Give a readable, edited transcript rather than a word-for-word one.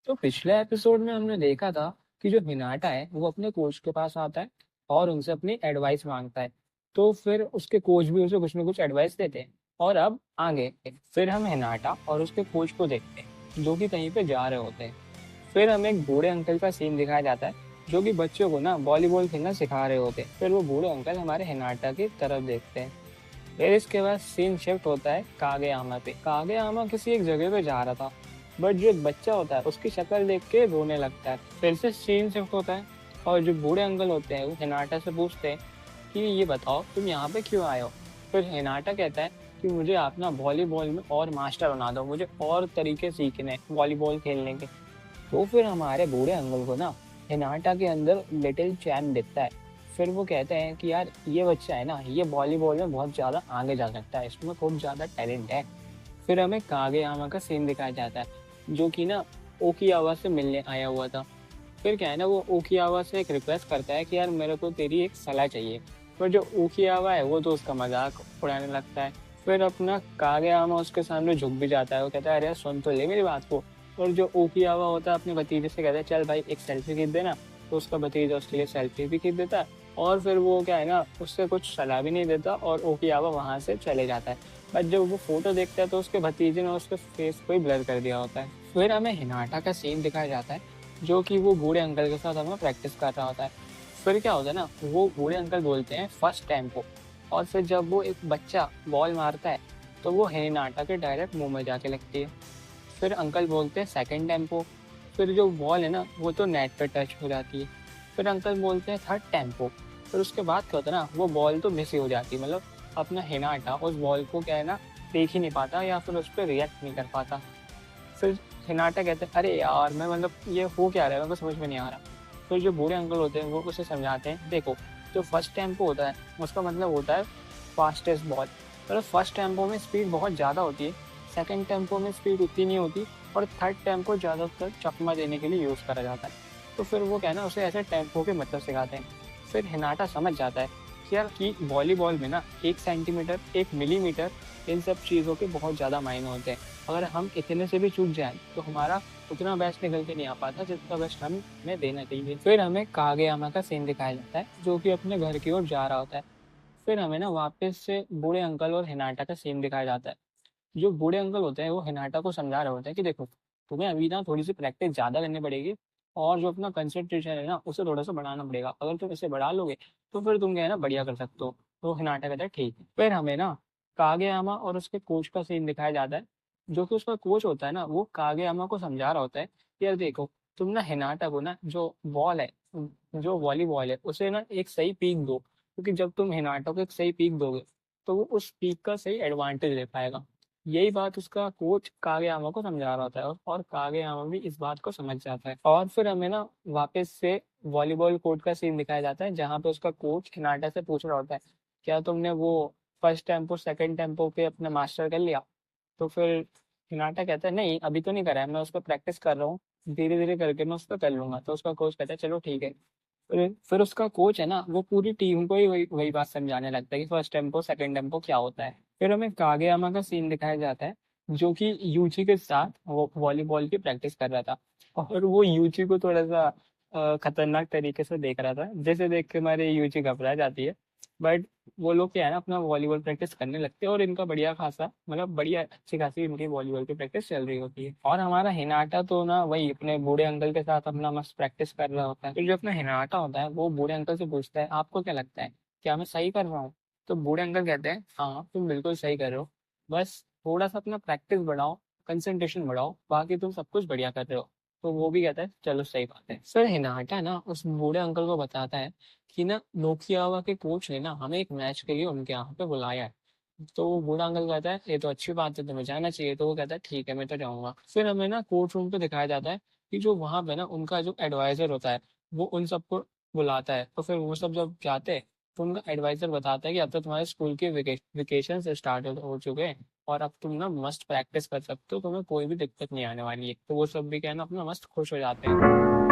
तो पिछले एपिसोड में हमने देखा था कि जो हिनाटा है वो अपने कोच के पास आता है और उनसे अपनी एडवाइस मांगता है। तो फिर उसके कोच भी उसे कुछ ना कुछ एडवाइस देते हैं। और अब आगे फिर हम हिनाटा और उसके कोच को देखते हैं जो कि कहीं पे जा रहे होते हैं। फिर हमें एक बूढ़े अंकल का सीन दिखाया जाता है जो कि बच्चों को ना वॉलीबॉल खेलना सिखा रहे होते हैं। फिर वो बूढ़े अंकल हमारे हिनाटा की तरफ देखते हैं। फिर इसके बाद सीन शिफ्ट होता है कागेयामा पे। कागेयामा किसी एक जगह पे जा रहा था, बट जो एक बच्चा होता है उसकी शक्ल देख के रोने लगता है। फिर से सीन शिफ्ट होता है और जो बूढ़े अंकल होते हैं वो हिनाटा से पूछते हैं कि ये बताओ तुम यहाँ पे क्यों आए हो। फिर हिनाटा कहता है कि मुझे आप ना वॉलीबॉल में और मास्टर बना दो, मुझे और तरीके सीखने हैं वॉलीबॉल खेलने के। तो फिर हमारे बूढ़े अंकल को ना हिनाटा के अंदर लिटिल चैम्प दिखता है। फिर वो कहते हैं कि यार ये बच्चा है ना, ये वॉलीबॉल में बहुत ज़्यादा आगे जा सकता है, इसमें खूब ज़्यादा टैलेंट है। फिर हमें कागेयामा का सीन दिखाया जाता है जो कि ना ओकियावा से मिलने आया हुआ था। फिर क्या है ना, वो ओकियावा से एक रिक्वेस्ट करता है कि यार मेरे को तेरी एक सलाह चाहिए। पर जो ओकियावा है वो तो उसका मजाक उड़ाने लगता है। फिर अपना कागेयामा उसके सामने झुक भी जाता है। वो कहता है अरे यार सुन तो ले मेरी बात को। और जो ओकियावा होता है अपने भतीजे से कहता है चल भाई एक सेल्फी खींच देना। तो उसका भतीजा उसके लिए सेल्फी भी खींच देता है। और फिर वो क्या है ना, उससे कुछ सलाह भी नहीं देता और ओकियावा वहां से चले जाता है। बट जब वो फोटो देखता है तो उसके भतीजे ने उसके फेस को ही ब्लर कर दिया होता है। फिर हमें हिनाटा का सीन दिखाया जाता है जो कि वो बूढ़े अंकल के साथ हमें प्रैक्टिस कर रहा होता है। फिर क्या होता है ना, वो बूढ़े अंकल बोलते हैं फर्स्ट टेम्पो। और फिर जब वो एक बच्चा बॉल मारता है तो वो हिनाटा के डायरेक्ट मुंह में जाके लगती है। फिर अंकल बोलते हैं सेकंड टेम्पो। फिर जो बॉल है ना वो तो नेट पे टच हो जाती है। फिर अंकल बोलते हैं थर्ड टेम्पो। फिर उसके बाद क्या होता है ना, वो बॉल तो मिस ही हो जाती है। मतलब अपना हिनाटा उस बॉल को क्या है ना देख ही नहीं पाता या फिर उस पर रिएक्ट नहीं कर पाता। फिर हिनाटा कहते हैं अरे यार मैं मतलब ये हो क्या रहा है, मेरे को समझ में नहीं आ रहा। फिर जो बूढ़े अंकल होते हैं वो उसे समझाते हैं देखो, जो फर्स्ट टेम्पो होता है उसका मतलब होता है फास्टेस्ट बॉल। मतलब फर्स्ट टेम्पो में स्पीड बहुत ज़्यादा होती है, सेकंड टेम्पो में स्पीड उतनी नहीं होती, और थर्ड टेम्पो ज़्यादातर चकमा देने के लिए यूज़ करा जाता है। तो फिर वो क्या है ना उसे ऐसे टेम्पो के मतलब सिखाते हैं। फिर हिनाटा समझ जाता है कि यार कि वॉलीबॉल में ना 1 सेंटीमीटर 1 मिलीमीटर इन सब चीज़ों के बहुत ज़्यादा मायने होते हैं। अगर हम इतने से भी चूक जाएं तो हमारा उतना बेस्ट निकल के नहीं आ पाता जितना बेस्ट हमें देना चाहिए। फिर हमें कागेयामा का सीन दिखाया जाता है जो कि अपने घर की ओर जा रहा होता है। फिर हमें ना वापस से बूढ़े अंकल और हिनाटा का सीन दिखाया जाता है। जो बूढ़े अंकल होते हैं वो हिनाटा को समझा रहे होते हैं कि देखो तुम्हें अभी ना थोड़ी सी प्रैक्टिस ज़्यादा करनी पड़ेगी और जो अपना कंसंट्रेशन है ना उसे थोड़ा सा बढ़ाना पड़ेगा। अगर तुम इसे बढ़ा लोगे तो फिर तुम क्या है ना बढ़िया कर सकते हो। तो हिनाटा कहता है ठीक है। फिर हमें ना कागेयामा और उसके कोच का सीन दिखाया जाता है। जो कि उसका कोच होता है ना वो कागेयामा को समझा रहा होता है कि यार देखो तुम ना हिनाटा को ना जो बॉल है, जो वॉलीबॉल है उसे ना एक सही पीक दो, क्योंकि जब तुम हिनाटा को एक सही पीक दोगे तो वो उस पीक का सही एडवांटेज ले पाएगा। यही बात उसका कोच कागेयामा को समझा रहा होता है और कागेयामा भी इस बात को समझ जाता है। और फिर हमें ना वापस से वॉलीबॉल कोर्ट का सीन दिखाया जाता है जहाँ पे उसका कोच हिनाटा से पूछ रहा होता है क्या तुमने वो फर्स्ट टेम्पो सेकंड टेम्पो पे अपना मास्टर कर लिया। तो फिर हिनाटा कहता है नहीं अभी तो नहीं करा है, मैं उस पर प्रैक्टिस कर रहा हूँ, धीरे धीरे करके मैं उस पर कर लूंगा। तो उसका कोच कहता है चलो ठीक है। फिर उसका कोच है ना वो पूरी टीम को ही वही वही बात समझाने लगता है कि फर्स्ट टेम्पो सेकंड टेम्पो क्या होता है। फिर हमें कागेयामा का सीन दिखाया जाता है जो कि यूजी के साथ वो वॉलीबॉल की प्रैक्टिस कर रहा था। और वो यूजी को थोड़ा सा खतरनाक तरीके से देख रहा था, जैसे देख के हमारे यूजी घबरा जाती है। बट वो लोग क्या है ना अपना वॉलीबॉल प्रैक्टिस करने लगते हैं और इनका बढ़िया खासा मतलब बढ़िया अच्छी खासी इनकी वॉलीबॉल की प्रैक्टिस चल रही होती है। और हमारा हिनाटा तो ना वही अपने बूढ़े अंकल के साथ अपना मस्त प्रैक्टिस कर रहा होता है। फिर जो अपना हिनाटा होता है वो बूढ़े अंकल से पूछता है आपको क्या लगता है, क्या मैं सही कर रहा हूँ। तो बूढ़े अंकल कहते हैं हाँ तुम बिल्कुल सही कर रहे हो, बस थोड़ा सा अपना प्रैक्टिस बढ़ाओ, कंसंट्रेशन बढ़ाओ, बाकी तुम सब कुछ बढ़िया कर रहे हो। तो वो भी कहता है चलो सही बात है। फिर हिनाटा ना उस बूढ़े अंकल को बताता है कि ना नोकियावा के कोच ने ना हमें एक मैच के लिए उनके यहाँ पे बुलाया है। तो वो बूढ़ा अंकल कहता है ये तो अच्छी बात है, तुम्हें जाना चाहिए। तो वो कहता है ठीक है मैं तो जाऊंगा। फिर हमें ना कोर्ट रूम पे दिखाया जाता है कि जो वहां पे ना उनका जो एडवाइजर होता है वो उन सबको बुलाता है। तो फिर वो सब जब जाते हैं तो उनका एडवाइजर बताता है कि अब तो तुम्हारे स्कूल के वेकेशन स्टार्ट हो चुके हैं और अब तुम ना मस्त प्रैक्टिस कर सकते हो, तुम्हें कोई भी दिक्कत नहीं आने वाली है। तो वो सब भी क्या है ना अपना मस्त खुश हो जाते हैं।